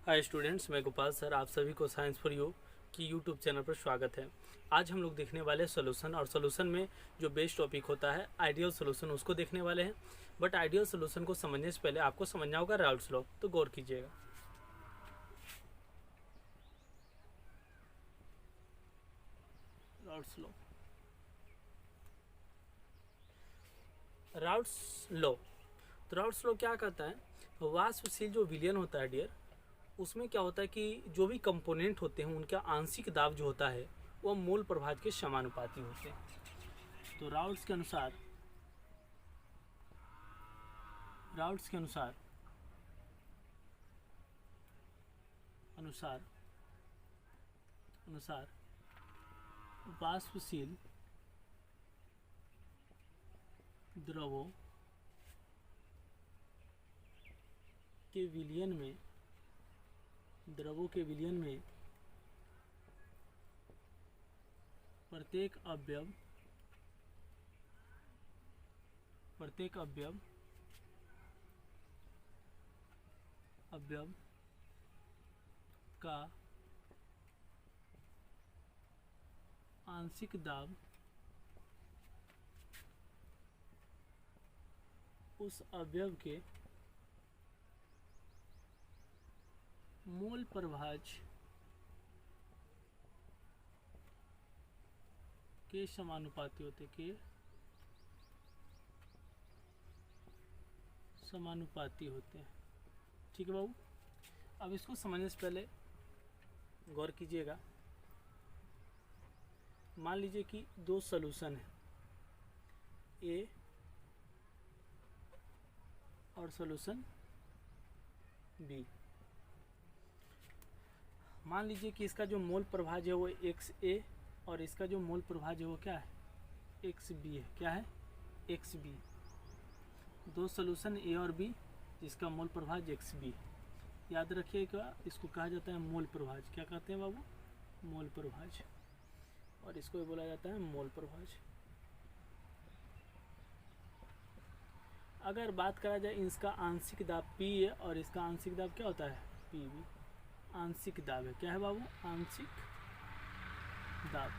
Hi students, मैं Gopal sir आप सभी को साइंस फॉर यू की यूट्यूब चैनल पर स्वागत है। आज हम लोग देखने वाले सोल्यूशन, और सोल्यूशन में जो बेस्ट टॉपिक होता है आइडियल सोल्यूशन, उसको देखने वाले हैं। बट आइडियल सोल्यूशन को समझने से पहले आपको समझना होगा राउल्स लॉ, तो गौर कीजिएगा। Raoult's law, Raoult's law. तो राउल्स लॉ क्या कहता है, वाष्पशील जो विलयन होता है डियर, उसमें क्या होता है कि जो भी कंपोनेंट होते हैं उनका आंशिक दाब जो होता है वह मूल प्रभाज के समानुपाती होते हैं। तो राउल्स के अनुसार राउल्स के अनुसार अनुसार अनुसार वाष्पशील द्रवों के विलयन में प्रत्येक अवयव का आंशिक दाब उस अवयव के मूल प्रभाज के समानुपाती होते हैं। ठीक है बाबू, अब इसको समझने से पहले गौर कीजिएगा। मान लीजिए कि दो सॉल्यूशन है, ए और सॉल्यूशन बी। मान लीजिए कि इसका जो मोल प्रभाज है वो एक्स ए और इसका जो मोल प्रभाज है वो क्या है, एक्स बी है। क्या है, एक्स बी। दो सॉल्यूशन ए और बी जिसका मोल प्रभाज एक्स बी। याद रखिएगा, इसको कहा जाता है मोल प्रभाज। क्या कहते हैं बाबू, मोल प्रभाज। और इसको भी बोला जाता है मोल प्रभाज। अगर बात करा जाए इसका आंशिक दाब पी ए और इसका आंशिक दाब क्या होता है, पी बी। आंशिक दाब है, क्या है बाबू, आंशिक दाब।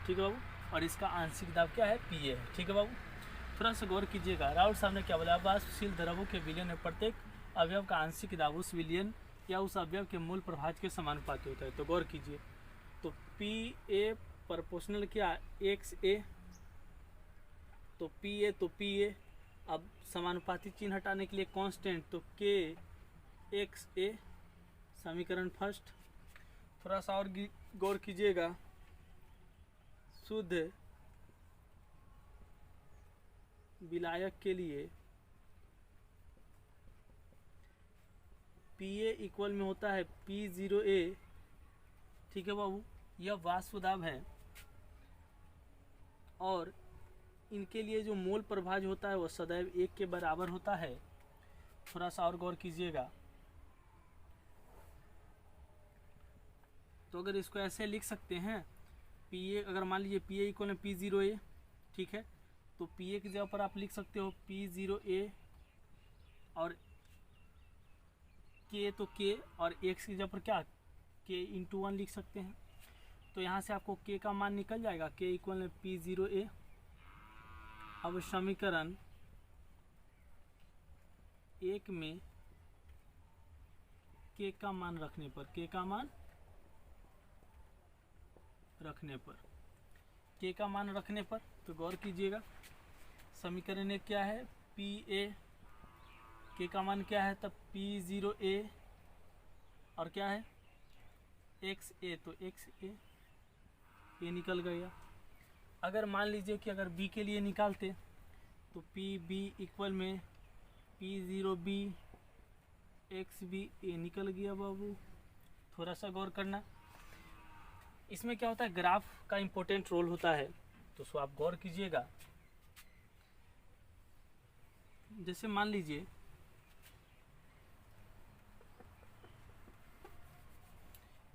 ठीक है बाबू। और इसका आंशिक दाब क्या है, पी ए है। ठीक है बाबू, थोड़ा सा गौर कीजिएगा। राउल्ट साहब ने क्या बोला, वाष्पशील द्रवों के विलयन में प्रत्येक अवयव का आंशिक दाब उस विलयन या उस अवयव के मूल प्रभाज के समानुपाती होता है। तो गौर कीजिए, तो पी ए प्रोपोर्शनल क्या, एक्स ए। तो पी ए अब समानुपाती चिन्ह हटाने के लिए कांस्टेंट, तो के एक्स ए, समीकरण फर्स्ट। थोड़ा सा और गौर कीजिएगा, शुद्ध विलायक के लिए पी ए इक्वल में होता है पी जीरो ए। ठीक है बाबू, यह वाष्प दाब है और इनके लिए जो मोल प्रभाज होता है वह सदैव एक के बराबर होता है। थोड़ा सा और गौर कीजिएगा, तो अगर इसको ऐसे लिख सकते हैं, पी ए, अगर मान लीजिए पी ए इक्वल में पी जीरो ए, ठीक है, तो पी ए की जगह पर आप लिख सकते हो पी जीरो ए और के, तो के और एक्स की जगह पर क्या, के इंटू वन लिख सकते हैं। तो यहाँ से आपको के का मान निकल जाएगा, के इक्वल में पी जीरो ए। अब समीकरण एक में के का मान रखने पर, के का मान रखने पर तो गौर कीजिएगा, समीकरण एक क्या है, पी ए, के का मान क्या है, तब पी जीरो ए और क्या है, एक्स ए, तो एक्स ए, ये निकल गया। अगर मान लीजिए कि अगर बी के लिए निकालते तो पी बी इक्वल में P zero B X B, A निकल गया बाबू। थोड़ा सा गौर करना, इसमें क्या होता है, ग्राफ का इम्पोर्टेंट रोल होता है, तो सो आप गौर कीजिएगा। जैसे मान लीजिए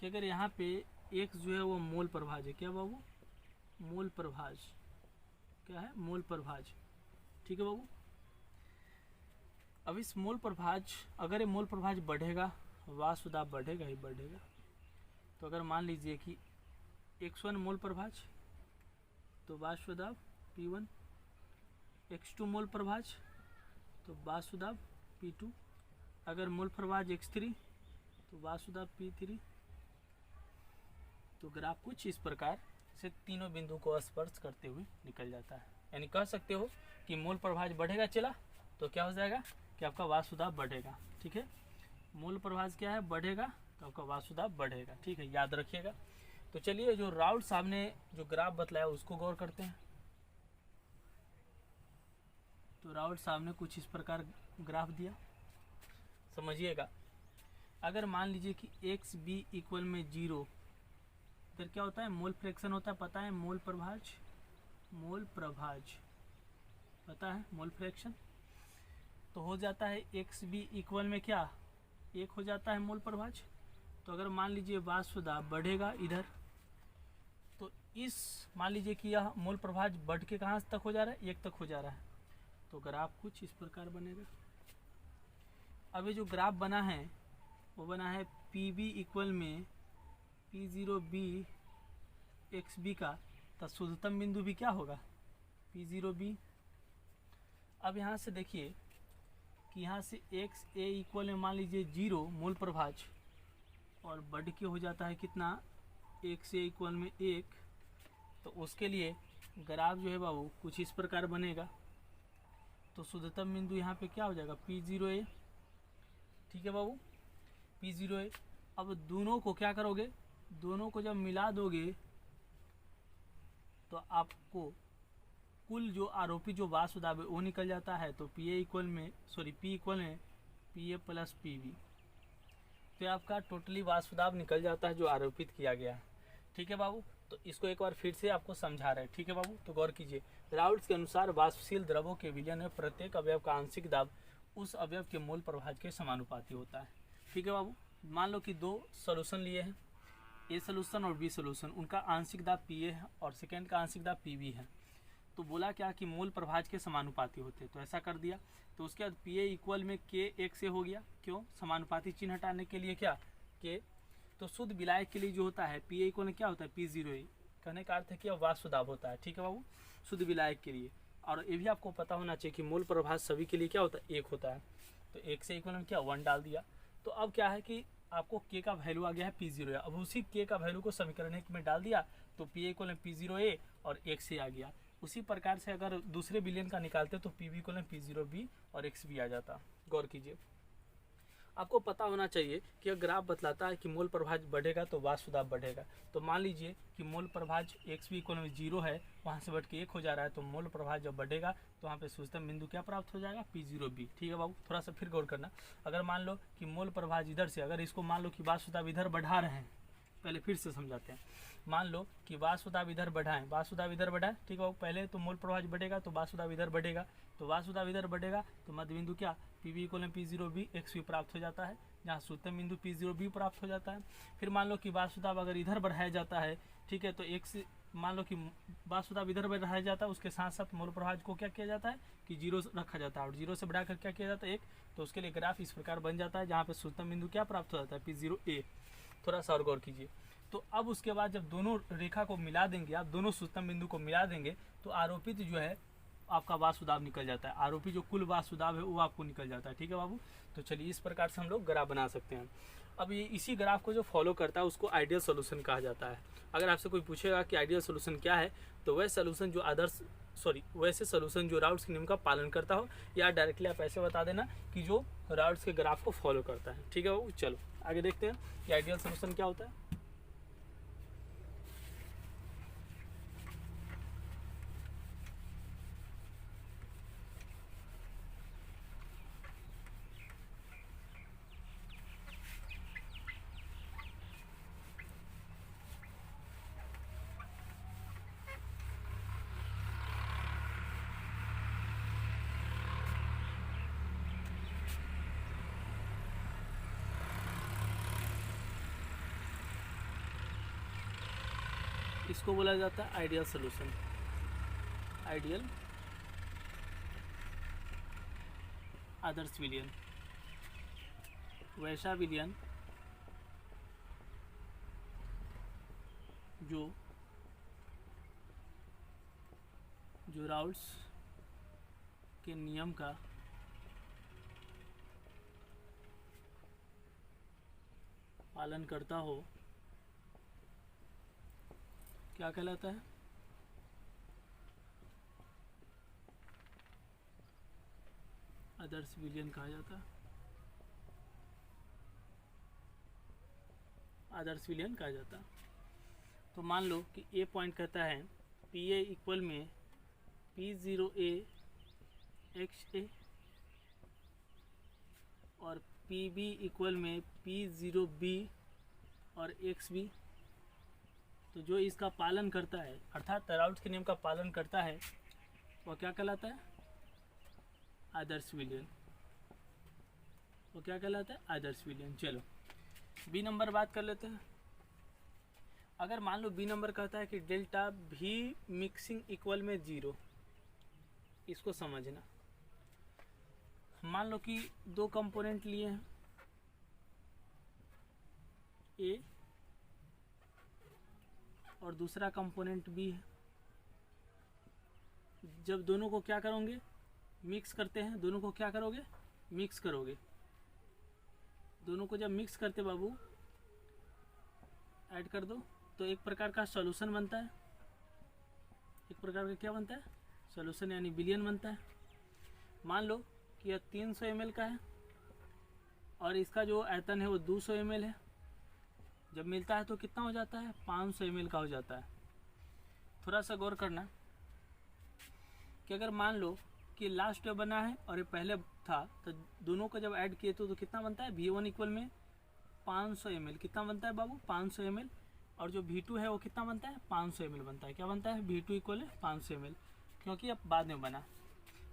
कि अगर यहाँ पे एक्स जो है वो मोल प्रभाज है, क्या बाबू, मोल प्रभाज। क्या है, मोल प्रभाज। ठीक है बाबू। अब इस मूल प्रभाज, अगर ये मूल प्रभाज बढ़ेगा, वाष्पदाब बढ़ेगा ही बढ़ेगा। तो अगर मान लीजिए कि x1 मूल प्रभाज तो वाष्पदाब P1, x2 मूल प्रभाज तो वाष्पदाब P2, अगर मूल प्रभाज x3 तो वाष्पदाब P3। तो ग्राफ कुछ इस प्रकार से तीनों बिंदु को स्पर्श करते हुए निकल जाता है। यानी कह सकते हो कि मूल प्रभाज बढ़ेगा चला तो क्या हो जाएगा कि आपका वाष्पदाब बढ़ेगा। ठीक है, मूल प्रभाज क्या है, बढ़ेगा तो आपका वाष्पदाब बढ़ेगा। ठीक है, याद रखिएगा। तो चलिए जो राउत साहब ने जो ग्राफ बतलाया उसको गौर करते हैं। तो राउत साहब ने कुछ इस प्रकार ग्राफ दिया, समझिएगा। अगर मान लीजिए कि एक्स बी इक्वल में 0, फिर क्या होता है, मोल फ्रैक्शन होता है, पता है, मोल प्रभाज पता है, मोल फ्रैक्शन। तो हो जाता है एक्स बी इक्वल में क्या, 1 हो जाता है मोल प्रभाज। तो अगर मान लीजिए वाष्पदाब बढ़ेगा इधर, तो इस मान लीजिए कि यह मोल प्रभाज बढ़ के कहाँ तक हो जा रहा है, 1 तक हो जा रहा है। तो ग्राफ कुछ इस प्रकार बनेगा। अब ये जो ग्राफ बना है वो बना है पी बी इक्वल में P0B XB का, तो शुद्धतम बिंदु भी क्या होगा, P0B। अब यहाँ से देखिए कि यहाँ से XA इक्वल में मान लीजिए 0 मूल प्रभाज, और बढ़ के हो जाता है कितना, XA इक्वल में 1। तो उसके लिए ग्राफ जो है बाबू कुछ इस प्रकार बनेगा। तो शुद्धतम बिंदु यहाँ पे क्या हो जाएगा, P0A। ठीक है बाबू, P0A। अब दोनों को क्या करोगे, दोनों को जब मिला दोगे तो आपको कुल जो आरोपी जो वाष्पदाब है वो निकल जाता है। तो P इक्वल में PA प्लस PB। तो आपका टोटली वाष्पदाब निकल जाता है जो आरोपित किया गया है। ठीक है बाबू, तो इसको एक बार फिर से आपको समझा रहे हैं। ठीक है बाबू, तो गौर कीजिए। राउल्ट्स के अनुसार वाष्पशील द्रवों के विलयन में प्रत्येक अवयव का आंशिक दाब उस अवयव के मूल प्रभाज के समानुपाती होता है। ठीक है बाबू, मान लो कि 2 सोल्यूशन लिए हैं, ए सोल्यूशन और बी सोल्यूशन, उनका आंशिक दाब PA है और सेकेंड का आंशिक दाब PB है। तो बोला क्या कि मूल प्रभाज के समानुपाती होते, तो ऐसा कर दिया। तो उसके बाद PA इक्वल में K 1 से हो गया, क्यों, समानुपाती चिन्ह हटाने के लिए क्या, K। तो शुद्ध विलायक के लिए जो होता है PA इक्वल में क्या होता है, P0A। कहने का अर्थ है कि वाष्पदाब होता है। ठीक है बाबू, शुद्ध विलायक के लिए। और ये भी आपको पता होना चाहिए कि मूल प्रभाज सभी के लिए क्या होता है, 1 होता है। तो 1 से इक्वल में क्या 1 डाल दिया। तो अब क्या है कि आपको K का वैल्यू आ गया है P0A। अब उसी K का वैल्यू को समीकरण 1 में डाल दिया तो PA इक्वल में P0A और 1 से आ गया। उसी प्रकार से अगर दूसरे विलयन का निकालते तो PB इक्वल में P0B और XB आ जाता। गौर कीजिए, आपको पता होना चाहिए कि अगर ग्राफ बतलाता है कि मूल प्रभाज बढ़ेगा तो वाष्पदाब बढ़ेगा। तो मान लीजिए कि मूल प्रभाज XB इक्वल में 0 है, वहाँ से बढ़ के 1 हो जा रहा है। तो मूल प्रभाज जब बढ़ेगा तो वहाँ पे शुद्धतम बिंदु क्या प्राप्त हो जाएगा, P0B। ठीक है बाबू, थोड़ा सा फिर गौर करना। अगर मान लो कि मूल प्रभाज इधर से, अगर इसको मान लो कि वाष्पदाब इधर बढ़ा रहे हैं, पहले फिर से समझाते हैं। मान लो कि वाष्पदाब इधर बढ़ाएं, वाष्पदाब इधर बढ़ाएं। ठीक है बाबू, पहले तो मूल प्रभाज बढ़ेगा तो वाष्पदाब इधर बढ़ेगा। तो वाष्पदाब इधर बढ़ेगा तो मध्य बिंदु क्या, PB इक्वल में P0B XB प्राप्त हो जाता है, जहाँ शुद्धतम बिंदु P0B प्राप्त हो जाता है। फिर मान लो कि वाष्पदाब अगर इधर बढ़ाया जाता है, ठीक है, तो मान लो कि वाष्पदाब इधर बढ़ाया जाता है, उसके साथ साथ मूल प्रभाज को क्या किया जाता है कि 0 रखा जाता है, और 0 से बढ़ाकर क्या किया जाता है, 1। तो उसके लिए ग्राफ इस प्रकार बन जाता है, जहाँ पे शुद्धतम बिंदु क्या प्राप्त हो जाता है, P0A। थोड़ा सा और गौर कीजिए। तो अब उसके बाद जब दोनों रेखा को मिला देंगे, आप दोनों शुद्धतम बिंदु को मिला देंगे, तो आरोपित जो है आपका वाष्पदाब निकल जाता है। आरोपी जो कुल वाष्पदाब है वो आपको निकल जाता है। ठीक है बाबू, तो चलिए इस प्रकार से हम लोग ग्राफ बना सकते हैं। अब ये इसी ग्राफ को जो फॉलो करता है उसको आइडियल सोल्यूशन कहा जाता है। अगर आपसे कोई पूछेगा कि आइडियल सोल्यूशन क्या है, तो वह सोल्यूशन जो वैसे सोल्यूशन जो राउल्ट्स के नियम का पालन करता हो, या डायरेक्टली आप ऐसे बता देना कि जो राउल्ट्स के ग्राफ को फॉलो करता है। ठीक है बाबू, चलो आगे देखते हैं कि आइडियल सोल्यूशन क्या होता है। इसको बोला जाता है आइडियल सोल्यूशन। आदर्श विलयन, वैसा विलयन जो राउल्ट्स के नियम का पालन करता हो, क्या कहलाता है? आदर्श विलयन कहा जाता है, आदर्श विलयन कहा जाता है। तो मान लो कि ए पॉइंट कहता है पी ए इक्वल में P0A XA और PB इक्वल में P0B और XB। तो जो इसका पालन करता है, अर्थात राउल्ट्स के नियम का पालन करता है, वह क्या कहलाता है? आदर्श विलयन। वो क्या कहलाता है? आदर्श विलयन। चलो बी नंबर बात कर लेते हैं। अगर मान लो बी नंबर कहता है कि डेल्टा भी मिक्सिंग इक्वल में 0, इसको समझना। मान लो कि दो कंपोनेंट लिए हैं ए और दूसरा कंपोनेंट बी है। जब दोनों को क्या करोगे? मिक्स करते हैं। दोनों को क्या करोगे? मिक्स करोगे। दोनों को जब मिक्स करते बाबू, ऐड कर दो, तो एक प्रकार का सॉल्यूशन बनता है। एक प्रकार का क्या बनता है? सॉल्यूशन, यानी विलयन बनता है। मान लो कि यह 300 ml का है और इसका जो आयतन है वो 200 ml है। जब मिलता है तो कितना हो जाता है? 500 ml का हो जाता है। थोड़ा सा गौर करना कि अगर मान लो कि लास्ट में बना है और ये पहले था, तो दोनों को जब ऐड किए तो कितना बनता है? V1 इक्वल में 500 ml। कितना बनता है बाबू? 500 ml। और जो V2 है वो कितना बनता है? 500 ml बनता है। क्या बनता है? V2 इक्वल है 500 ml, क्योंकि अब बाद में बना।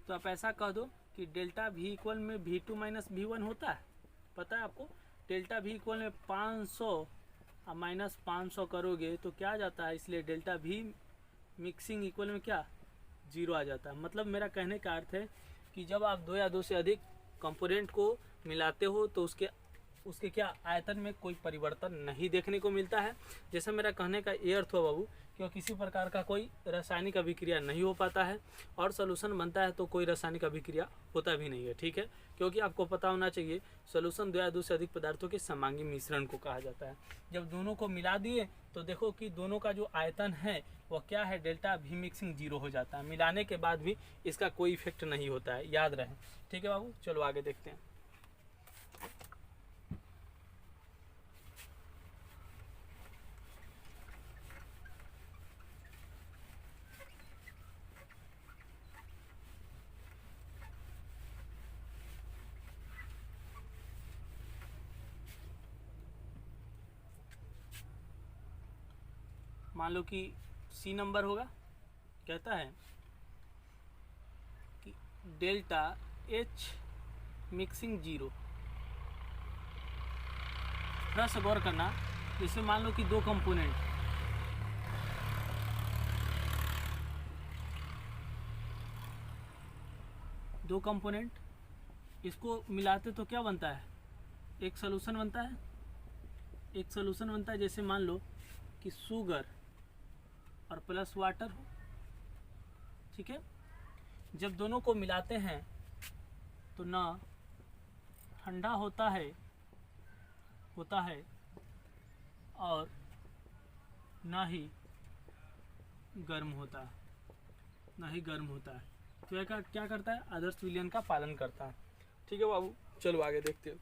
तो आप ऐसा कह दो कि डेल्टा V इक्वल में V2 माइनस V1 होता है। पता है आपको? डेल्टा V इक्वल में 500 और माइनस 500 करोगे तो क्या आ जाता है? इसलिए डेल्टा V मिक्सिंग इक्वल में क्या? 0 आ जाता है। मतलब मेरा कहने का अर्थ है कि जब आप दो या दो से अधिक कंपोनेंट को मिलाते हो तो उसके क्या आयतन में कोई परिवर्तन नहीं देखने को मिलता है। जैसा मेरा कहने का ये अर्थ हो बाबू, क्यों किसी प्रकार का कोई रासायनिक अभिक्रिया नहीं हो पाता है और सॉल्यूशन बनता है तो कोई रासायनिक अभिक्रिया होता भी नहीं है। ठीक है, क्योंकि आपको पता होना चाहिए सॉल्यूशन दो या दो से अधिक पदार्थों के समांगी मिश्रण को कहा जाता है। जब दोनों को मिला दिए तो देखो कि दोनों का जो आयतन है वह क्या है? डेल्टा भी मिक्सिंग 0 हो जाता है। मिलाने के बाद भी इसका कोई इफेक्ट नहीं होता है, याद रहे। ठीक है बाबू, चलो आगे देखते हैं। मान लो कि सी नंबर होगा, कहता है कि डेल्टा H मिक्सिंग 0। थोड़ा सा गौर करना। जैसे मान लो कि दो कंपोनेंट इसको मिलाते तो क्या बनता है? एक सॉल्यूशन बनता है। एक सॉल्यूशन बनता है। जैसे मान लो कि शुगर और प्लस वाटर हो। ठीक है, जब दोनों को मिलाते हैं तो ना ठंडा होता है और ना ही गर्म होता है, तो यह क्या करता है? आदर्श विलयन का पालन करता है। ठीक है बाबू, चलो आगे देखते हैं।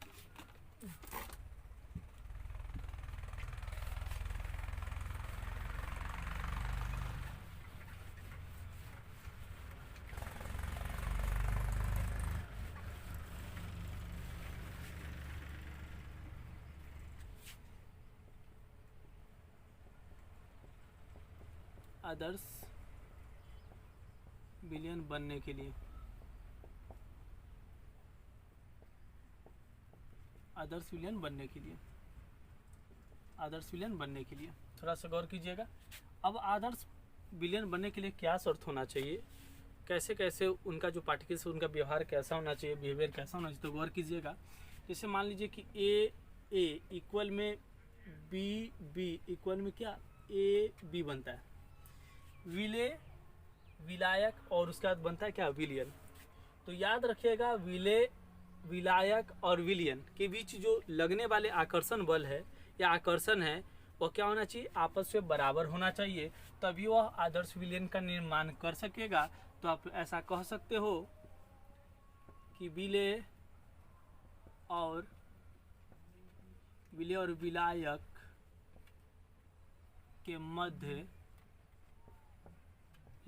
आदर्श विलयन बनने के लिए आदर्श विलयन बनने के लिए थोड़ा सा गौर कीजिएगा। अब आदर्श विलयन बनने के लिए क्या शर्त होना चाहिए? कैसे कैसे उनका जो पार्टिकल्स उनका व्यवहार कैसा होना चाहिए, बिहेवियर कैसा होना चाहिए, तो गौर कीजिएगा। जैसे मान लीजिए कि ए इक्वल में बी इक्वल में क्या ए बी बनता है, विलेय विलायक और उसके बाद बनता है क्या विलियन। तो याद रखिएगा विलेय विलायक और विलियन के बीच जो लगने वाले आकर्षण बल है या आकर्षण है वो क्या होना चाहिए, आपस में बराबर होना चाहिए, तभी वह आदर्श विलयन का निर्माण कर सकेगा। तो आप ऐसा कह सकते हो कि विलेय और विलायक के मध्य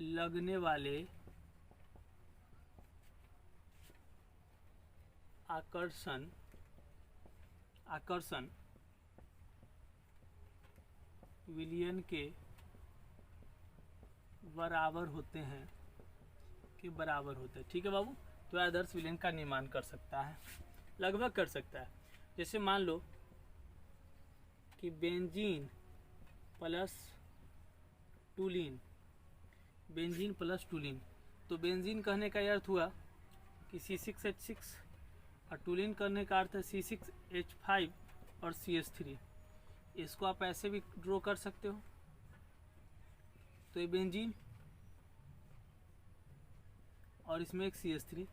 लगने वाले आकर्षण विलयन के बराबर होते हैं, ठीक है बाबू। तो आदर्श विलयन का निर्माण कर सकता है, लगभग कर सकता है। जैसे मान लो कि बेंजीन प्लस टूलिन, तो बेंजीन कहने का अर्थ हुआ कि C6H6 और टूलिन करने का अर्थ है C6H5 और CH3। इसको आप ऐसे भी ड्रॉ कर सकते हो। तो ये बेंजीन और इसमें एक CH3,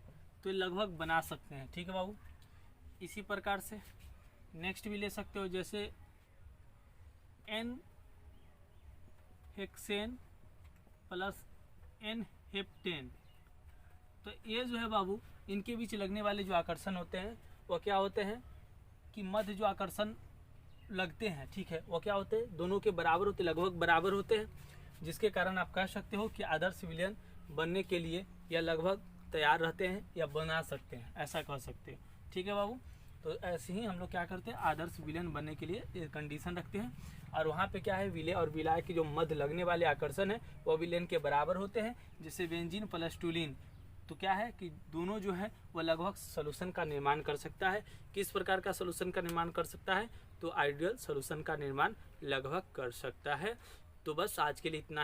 तो ये लगभग बना सकते हैं, ठीक है बाबू। इसी प्रकार से नेक्स्ट भी ले सकते हो, जैसे N hexane plus N heptane. तो ये जो है बाबू इनके बीच लगने वाले जो आकर्षण होते हैं वो क्या होते हैं कि मध्य जो आकर्षण लगते हैं, ठीक है, वो क्या होते हैं, दोनों के बराबर होते, लगभग बराबर होते हैं, जिसके कारण आप कह सकते हो कि आदर्श विलयन बनने के लिए या लगभग तैयार रहते हैं या बना सकते हैं, ऐसा कह सकते हो, ठीक है बाबू। तो ऐसे ही हम लोग क्या करते हैं, आदर्श विलयन बनने के लिए कंडीशन रखते हैं, और वहाँ पे क्या है, विलेय और विलायक के जो मध्य लगने वाले आकर्षण है वो विलयन के बराबर होते हैं। जैसे बेंजीन प्लस टूलिन, तो क्या है कि दोनों जो है वो लगभग सोल्यूशन का निर्माण कर सकता है। किस प्रकार का सोल्यूशन का निर्माण कर सकता है, तो आइडियल सोल्यूशन का निर्माण लगभग कर सकता है। तो बस आज के लिए इतना ही।